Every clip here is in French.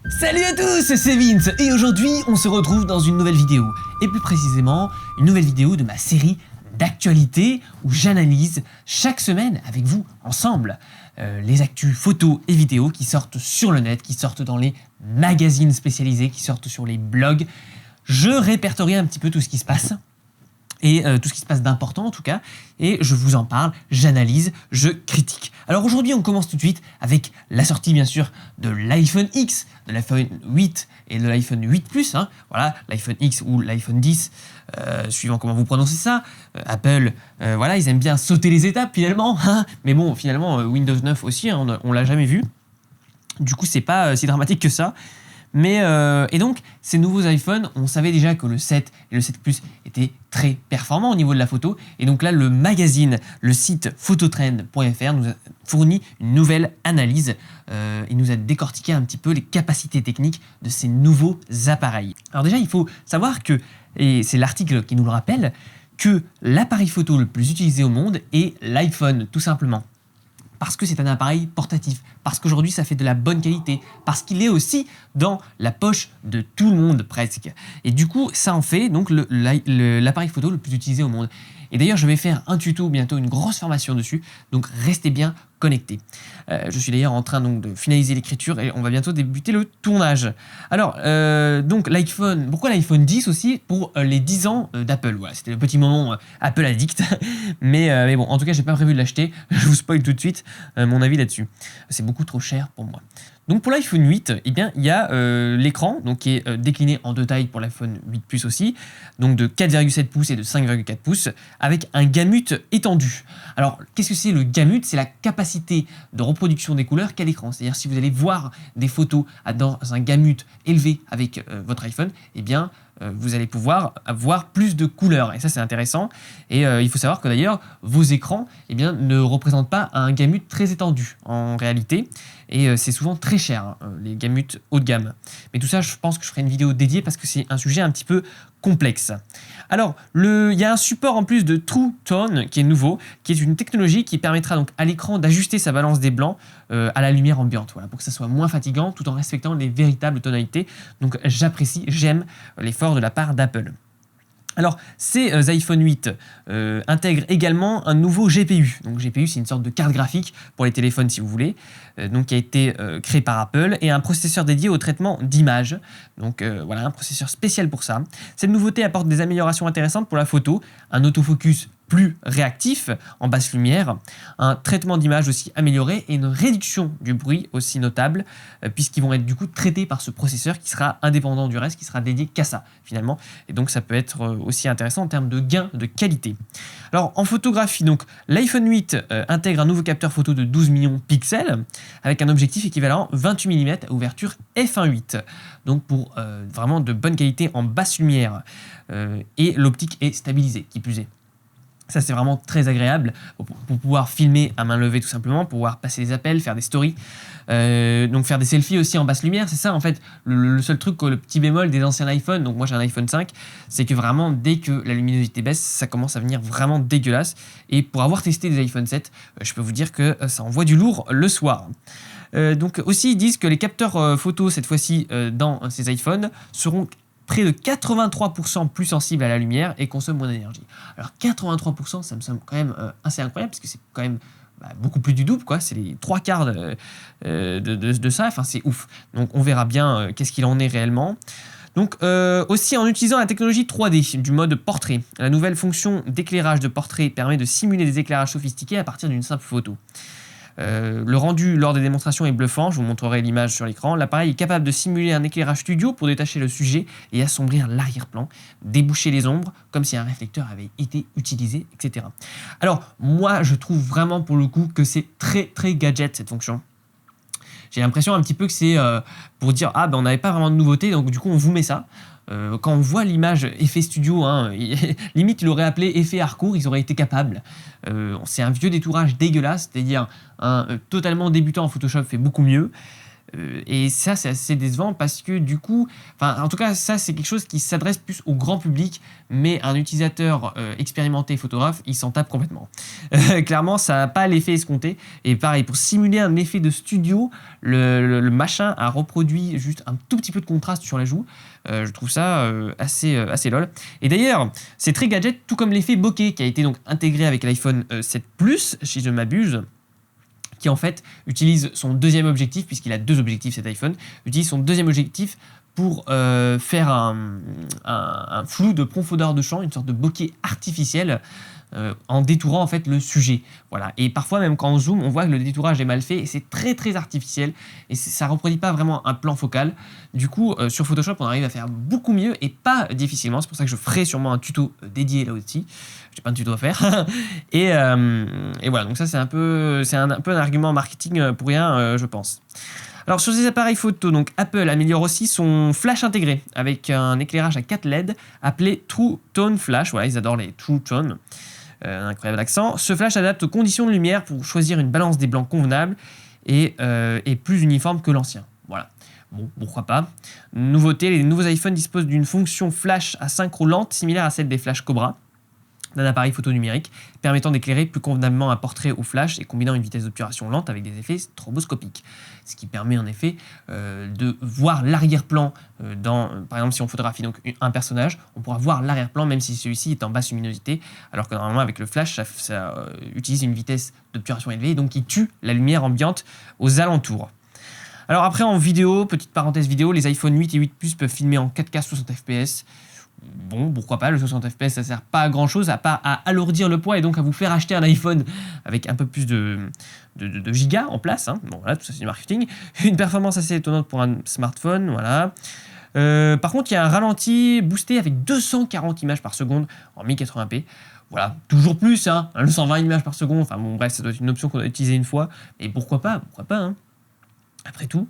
Salut à tous, c'est Vince et aujourd'hui on se retrouve dans une nouvelle vidéo et plus précisément une nouvelle vidéo de ma série d'actualités où j'analyse chaque semaine avec vous ensemble les actus photos et vidéos qui sortent sur le net, qui sortent dans les magazines spécialisés, qui sortent sur les blogs. Je répertorie un petit peu tout ce qui se passe. Et tout ce qui se passe d'important en tout cas, et je vous en parle, j'analyse, je critique. Alors aujourd'hui on commence tout de suite avec la sortie bien sûr de l'iPhone X, de l'iPhone 8 et de l'iPhone 8 Plus, hein. Voilà, l'iPhone X ou l'iPhone 10, suivant comment vous prononcez ça. Apple, voilà, ils aiment bien sauter les étapes finalement, hein. Mais bon, finalement Windows 9 aussi, hein, on l'a jamais vu. Du coup c'est pas si dramatique que ça. Mais, et donc, ces nouveaux iPhones, on savait déjà que le 7 et le 7 Plus étaient très performants au niveau de la photo. Et donc là, le magazine, le site phototrend.fr nous a fourni une nouvelle analyse. Il nous a décortiqué un petit peu les capacités techniques de ces nouveaux appareils. Alors déjà, il faut savoir que, et c'est l'article qui nous le rappelle, que l'appareil photo le plus utilisé au monde est l'iPhone, tout simplement. Parce que c'est un appareil portatif, parce qu'aujourd'hui ça fait de la bonne qualité, parce qu'il est aussi dans la poche de tout le monde presque. Et du coup ça en fait donc l'appareil photo le plus utilisé au monde. Et d'ailleurs je vais faire un tuto, bientôt une grosse formation dessus, donc restez bien connectés. Je suis d'ailleurs en train donc de finaliser l'écriture et on va bientôt débuter le tournage. Alors donc l'iPhone, pourquoi l'iPhone 10 aussi? Pour les 10 ans d'Apple. Voilà, c'était le petit moment Apple addict. mais bon, en tout cas j'ai pas prévu de l'acheter, je vous spoil tout de suite mon avis là-dessus. C'est beaucoup trop cher pour moi. Donc pour l'iPhone 8, eh bien, il y a l'écran donc, qui est décliné en deux tailles pour l'iPhone 8 Plus aussi, donc de 4,7 pouces et de 5,4 pouces, avec un gamut étendu. Alors qu'est-ce que c'est le gamut? C'est la capacité de reproduction des couleurs qu'a l'écran. C'est-à-dire si vous allez voir des photos dans un gamut élevé avec votre iPhone, eh bien vous allez pouvoir avoir plus de couleurs et ça c'est intéressant. Et il faut savoir que d'ailleurs vos écrans eh bien, ne représentent pas un gamut très étendu en réalité et c'est souvent très cher hein, les gamut haut de gamme. Mais tout ça je pense que je ferai une vidéo dédiée parce que c'est un sujet un petit peu complexe. Alors il y a un support en plus de True Tone qui est nouveau, qui est une technologie qui permettra donc à l'écran d'ajuster sa balance des blancs à la lumière ambiante, voilà, pour que ça soit moins fatigant tout en respectant les véritables tonalités. Donc j'apprécie, j'aime l'effort de la part d'Apple. Alors, ces iPhone 8 intègrent également un nouveau GPU. Donc GPU, c'est une sorte de carte graphique pour les téléphones si vous voulez, donc qui a été créé par Apple, et un processeur dédié au traitement d'images. Donc voilà, un processeur spécial pour ça. Cette nouveauté apporte des améliorations intéressantes pour la photo, un autofocus plus réactif en basse lumière, un traitement d'image aussi amélioré et une réduction du bruit aussi notable puisqu'ils vont être du coup traités par ce processeur qui sera indépendant du reste, qui sera dédié qu'à ça finalement, et donc ça peut être aussi intéressant en termes de gain de qualité. Alors en photographie, donc l'iPhone 8 intègre un nouveau capteur photo de 12 millions de pixels avec un objectif équivalent 28 mm à ouverture f1.8, donc pour vraiment de bonne qualité en basse lumière et l'optique est stabilisée qui plus est. Ça c'est vraiment très agréable pour pouvoir filmer à main levée tout simplement, pour pouvoir passer des appels, faire des stories, donc faire des selfies aussi en basse lumière. C'est ça en fait le seul truc, le petit bémol des anciens iPhones, donc moi j'ai un iPhone 5, c'est que vraiment dès que la luminosité baisse, ça commence à venir vraiment dégueulasse. Et pour avoir testé des iPhone 7, je peux vous dire que ça envoie du lourd le soir. Donc aussi ils disent que les capteurs photos cette fois-ci dans ces iPhones seront près de 83% plus sensible à la lumière et consomme moins d'énergie. Alors 83%, ça me semble quand même assez incroyable parce que c'est quand même beaucoup plus du double, quoi. C'est les 3/4 de ça, enfin c'est ouf. Donc on verra bien qu'est-ce qu'il en est réellement. Donc aussi en utilisant la technologie 3D du mode portrait, la nouvelle fonction d'éclairage de portrait permet de simuler des éclairages sophistiqués à partir d'une simple photo. Le rendu lors des démonstrations est bluffant, je vous montrerai l'image sur l'écran. L'appareil est capable de simuler un éclairage studio pour détacher le sujet et assombrir l'arrière-plan, déboucher les ombres comme si un réflecteur avait été utilisé, etc. Alors moi je trouve vraiment pour le coup que c'est très très gadget cette fonction. J'ai l'impression un petit peu que c'est pour dire ah ben on n'avait pas vraiment de nouveauté donc du coup on vous met ça. Quand on voit l'image effet studio, hein, limite il aurait appelé effet hardcore, ils auraient été capables. C'est un vieux détourage dégueulasse, c'est-à-dire un totalement débutant en Photoshop fait beaucoup mieux. Et ça, c'est assez décevant parce que du coup, enfin, en tout cas, ça, c'est quelque chose qui s'adresse plus au grand public, mais un utilisateur expérimenté photographe, il s'en tape complètement. Clairement, ça n'a pas l'effet escompté. Et pareil, pour simuler un effet de studio, le machin a reproduit juste un tout petit peu de contraste sur la joue. Je trouve ça assez lol. Et d'ailleurs, c'est très gadget, tout comme l'effet bokeh qui a été donc intégré avec l'iPhone 7 Plus, si je ne m'abuse, qui en fait utilise son deuxième objectif, puisqu'il a 2 objectifs cet iPhone, utilise son deuxième objectif pour faire un flou de profondeur de champ, une sorte de bokeh artificiel, en détourant en fait le sujet. Voilà. Et parfois même quand on zoome, on voit que le détourage est mal fait et c'est très très artificiel et ça reproduit pas vraiment un plan focal. Du coup, sur Photoshop, on arrive à faire beaucoup mieux et pas difficilement. C'est pour ça que je ferai sûrement un tuto dédié là aussi. J'ai pas de tuto à faire. et voilà. Donc ça, c'est un peu un argument marketing pour rien, je pense. Alors sur ces appareils photo, donc Apple améliore aussi son flash intégré avec un éclairage à 4 LED appelé True Tone Flash. Voilà, ils adorent les True Tone. Incroyable accent. Ce flash adapte aux conditions de lumière pour choisir une balance des blancs convenable et plus uniforme que l'ancien. Voilà. Bon, pourquoi pas. Nouveauté, les nouveaux iPhones disposent d'une fonction flash à synchro lente similaire à celle des flash Cobra, d'un appareil photo numérique permettant d'éclairer plus convenablement un portrait au flash et combinant une vitesse d'obturation lente avec des effets stroboscopiques. Ce qui permet en effet de voir l'arrière-plan par exemple si on photographie donc un personnage, on pourra voir l'arrière-plan même si celui-ci est en basse luminosité, alors que normalement avec le flash ça utilise une vitesse d'obturation élevée donc qui tue la lumière ambiante aux alentours. Alors après en vidéo, petite parenthèse vidéo, les iPhone 8 et 8 Plus peuvent filmer en 4K 60 fps. Bon, pourquoi pas, le 60 fps ça sert pas à grand chose à pas à alourdir le poids et donc à vous faire acheter un iPhone avec un peu plus de gigas en place, hein. Bon voilà, tout ça c'est du marketing. Une performance assez étonnante pour un smartphone, voilà. Par contre il y a un ralenti boosté avec 240 images par seconde en 1080p. Voilà, toujours plus, hein, 120 images par seconde, enfin bon bref, ça doit être une option qu'on a utilisée une fois, et pourquoi pas, hein, après tout.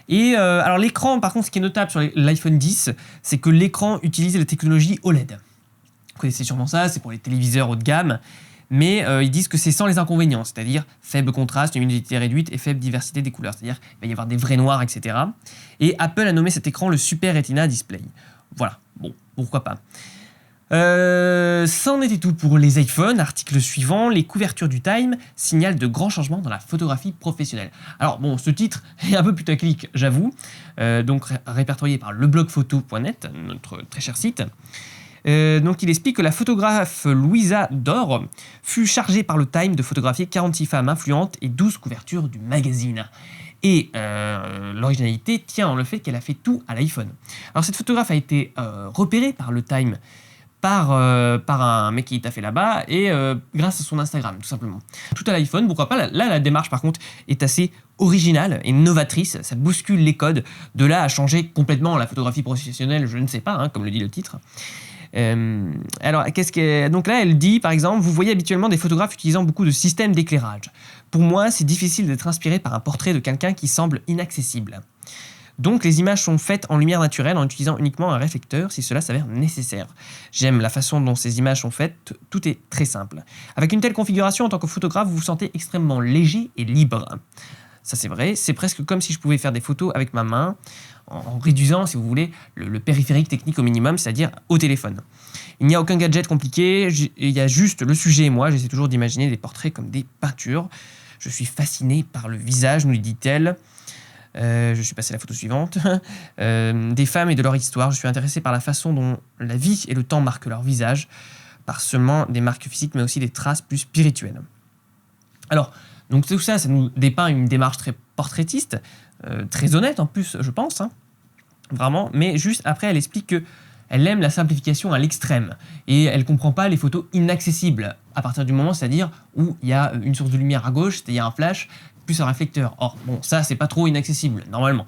Et alors l'écran, par contre, ce qui est notable sur l'iPhone 10, c'est que l'écran utilise la technologie OLED. Vous connaissez sûrement ça, c'est pour les téléviseurs haut de gamme, mais ils disent que c'est sans les inconvénients, c'est-à-dire faible contraste, luminosité réduite et faible diversité des couleurs, c'est-à-dire qu'il va y avoir des vrais noirs, etc. Et Apple a nommé cet écran le Super Retina Display. Voilà, bon, pourquoi pas. Ça en était tout pour les iPhones. Article suivant, les couvertures du Time signalent de grands changements dans la photographie professionnelle. Alors bon, ce titre est un peu putaclic, j'avoue, donc répertorié par leblogphoto.net, notre très cher site. Donc il explique que la photographe Louisa Dor fut chargée par le Time de photographier 46 femmes influentes et 12 couvertures du magazine. Et l'originalité tient en le fait qu'elle a fait tout à l'iPhone. Alors cette photographe a été repérée par le Time par un mec qui t'a fait là-bas et grâce à son Instagram, tout simplement. Tout à l'iPhone, pourquoi pas. Là, la démarche, par contre, est assez originale et novatrice. Ça bouscule les codes. De là à changer complètement la photographie professionnelle, je ne sais pas, hein, comme le dit le titre. Alors, donc là, elle dit, par exemple, vous voyez habituellement des photographes utilisant beaucoup de systèmes d'éclairage. Pour moi, c'est difficile d'être inspiré par un portrait de quelqu'un qui semble inaccessible. Donc les images sont faites en lumière naturelle en utilisant uniquement un réflecteur si cela s'avère nécessaire. J'aime la façon dont ces images sont faites, tout est très simple. Avec une telle configuration, en tant que photographe, vous vous sentez extrêmement léger et libre. Ça c'est vrai, c'est presque comme si je pouvais faire des photos avec ma main, en réduisant, si vous voulez, le périphérique technique au minimum, c'est-à-dire au téléphone. Il n'y a aucun gadget compliqué, il y a juste le sujet et moi, j'essaie toujours d'imaginer des portraits comme des peintures. Je suis fasciné par le visage, nous dit-elle. Je suis passé à la photo suivante. Des femmes et de leur histoire. Je suis intéressé par la façon dont la vie et le temps marquent leur visage, par seulement des marques physiques, mais aussi des traces plus spirituelles. Alors, donc tout ça, ça nous dépeint une démarche très portraitiste, très honnête en plus, je pense, hein, vraiment. Mais juste après, elle explique que elle aime la simplification à l'extrême et elle comprend pas les photos inaccessibles à partir du moment, c'est-à-dire où il y a une source de lumière à gauche, c'est-à-dire un flash, plus un réflecteur. Or, bon, ça, c'est pas trop inaccessible, normalement.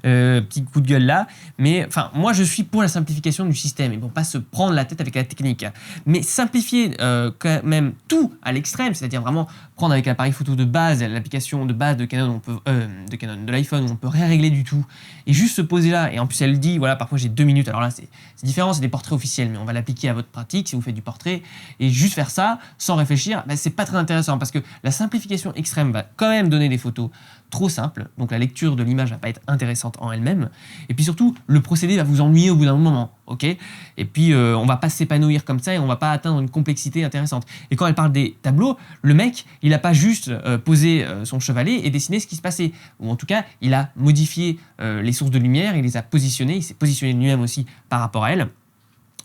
Petit coup de gueule là. Mais, enfin, moi, je suis pour la simplification du système et pour pas se prendre la tête avec la technique. Mais simplifier quand même tout à l'extrême, c'est-à-dire vraiment prendre avec l'appareil photo de base, l'application de base de Canon, de l'iPhone, où on peut rien régler du tout, et juste se poser là. Et en plus, elle dit, voilà, parfois j'ai 2 minutes. Alors là, c'est différent, c'est des portraits officiels, mais on va l'appliquer à votre pratique si vous faites du portrait. Et juste faire ça, sans réfléchir, ben, c'est pas très intéressant parce que la simplification extrême va quand même donner des photos trop simples, donc la lecture de l'image va pas être intéressante en elle-même, et puis surtout, le procédé va vous ennuyer au bout d'un moment, ok? Et puis, on va pas s'épanouir comme ça et on va pas atteindre une complexité intéressante. Et quand elle parle des tableaux, le mec, il a pas juste posé son chevalet et dessiné ce qui se passait, ou en tout cas, il a modifié les sources de lumière, il les a positionnées, il s'est positionné lui-même aussi par rapport à elle.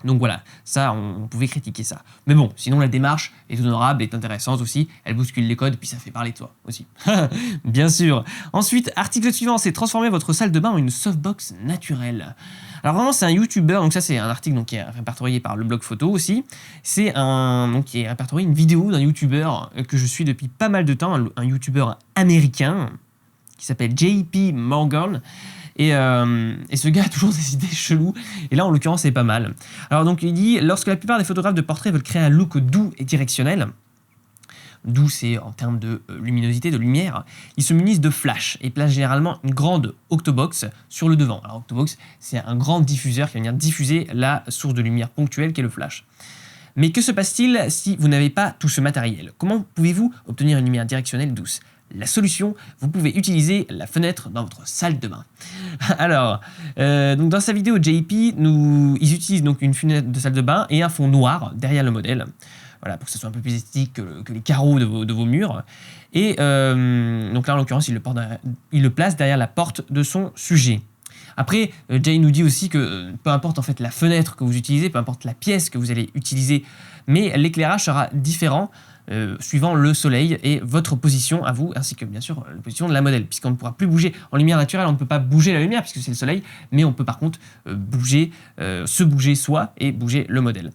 Donc voilà, ça, on pouvait critiquer ça. Mais bon, sinon la démarche est honorable, est intéressante aussi, elle bouscule les codes, puis ça fait parler de toi aussi. Bien sûr. Ensuite, article suivant, c'est transformer votre salle de bain en une softbox naturelle. Alors vraiment, c'est un YouTuber, donc ça c'est un article donc, qui est répertorié par le blog photo aussi. C'est qui est répertorié une vidéo d'un YouTuber que je suis depuis pas mal de temps, un YouTuber américain qui s'appelle JP Morgan. Et ce gars a toujours des idées cheloues, et là en l'occurrence c'est pas mal. Alors donc il dit, lorsque la plupart des photographes de portraits veulent créer un look doux et directionnel, doux c'est en termes de luminosité, de lumière, ils se munissent de flash et placent généralement une grande octobox sur le devant. Alors octobox c'est un grand diffuseur qui va venir diffuser la source de lumière ponctuelle qui est le flash. Mais que se passe-t-il si vous n'avez pas tout ce matériel? Comment pouvez-vous obtenir une lumière directionnelle douce? La solution, vous pouvez utiliser la fenêtre dans votre salle de bain. Alors, donc dans sa vidéo, JP, ils utilisent donc une fenêtre de salle de bain et un fond noir derrière le modèle. Voilà, pour que ce soit un peu plus esthétique que les carreaux de vos murs. Et donc là, en l'occurrence, il le place derrière la porte de son sujet. Après, Jay nous dit aussi que peu importe en fait la fenêtre que vous utilisez, peu importe la pièce que vous allez utiliser, mais l'éclairage sera différent suivant le soleil et votre position à vous, ainsi que bien sûr la position de la modèle, puisqu'on ne pourra plus bouger en lumière naturelle, on ne peut pas bouger la lumière puisque c'est le soleil, mais on peut par contre se bouger soi et bouger le modèle.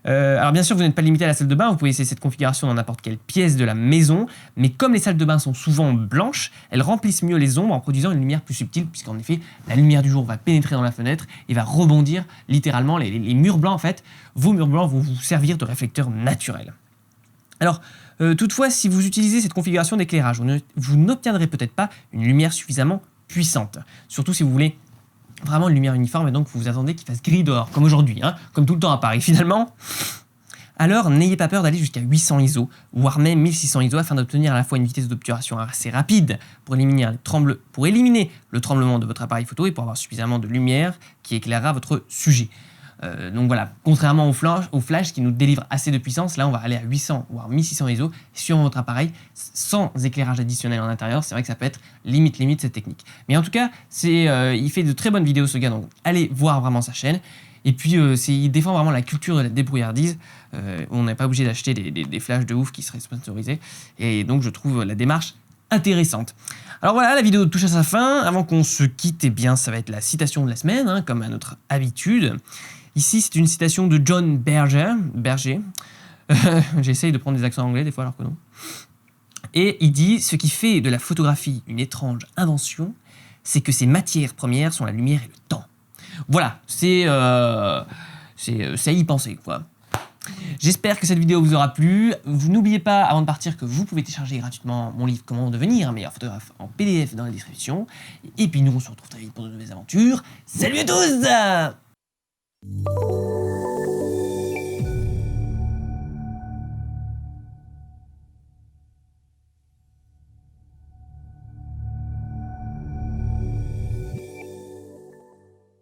Alors bien sûr, vous n'êtes pas limité à la salle de bain, vous pouvez essayer cette configuration dans n'importe quelle pièce de la maison, mais comme les salles de bain sont souvent blanches, elles remplissent mieux les ombres en produisant une lumière plus subtile, puisqu'en effet, la lumière du jour va pénétrer dans la fenêtre et va rebondir littéralement. Les murs blancs, en fait, vos murs blancs vont vous servir de réflecteurs naturels. Alors, toutefois, si vous utilisez cette configuration d'éclairage, vous n'obtiendrez peut-être pas une lumière suffisamment puissante, surtout si vous voulez vraiment une lumière uniforme et donc vous attendez qu'il fasse gris dehors, comme aujourd'hui, hein, comme tout le temps à Paris finalement. Alors n'ayez pas peur d'aller jusqu'à 800 ISO, voire même 1600 ISO afin d'obtenir à la fois une vitesse d'obturation assez rapide pour éliminer le tremblement de votre appareil photo et pour avoir suffisamment de lumière qui éclairera votre sujet. Donc voilà, contrairement au flash qui nous délivre assez de puissance, là on va aller à 800 voire 1600 ISO sur votre appareil sans éclairage additionnel en intérieur. C'est vrai que ça peut être limite cette technique. Mais en tout cas, il fait de très bonnes vidéos ce gars, donc allez voir vraiment sa chaîne. Et puis il défend vraiment la culture de la débrouillardise. On n'est pas obligé d'acheter des flashs de ouf qui seraient sponsorisés. Et donc je trouve la démarche intéressante. Alors voilà, la vidéo touche à sa fin. Avant qu'on se quitte, eh bien, ça va être la citation de la semaine, hein, comme à notre habitude. Ici, c'est une citation de John Berger. J'essaye de prendre des accents anglais des fois alors que non. Et il dit « Ce qui fait de la photographie une étrange invention, c'est que ses matières premières sont la lumière et le temps. » Voilà, c'est à y penser, quoi. J'espère que cette vidéo vous aura plu. Vous n'oubliez pas, avant de partir, que vous pouvez télécharger gratuitement mon livre « Comment devenir un meilleur photographe » en PDF dans la description. Et puis nous, on se retrouve très vite pour de nouvelles aventures. Salut à tous!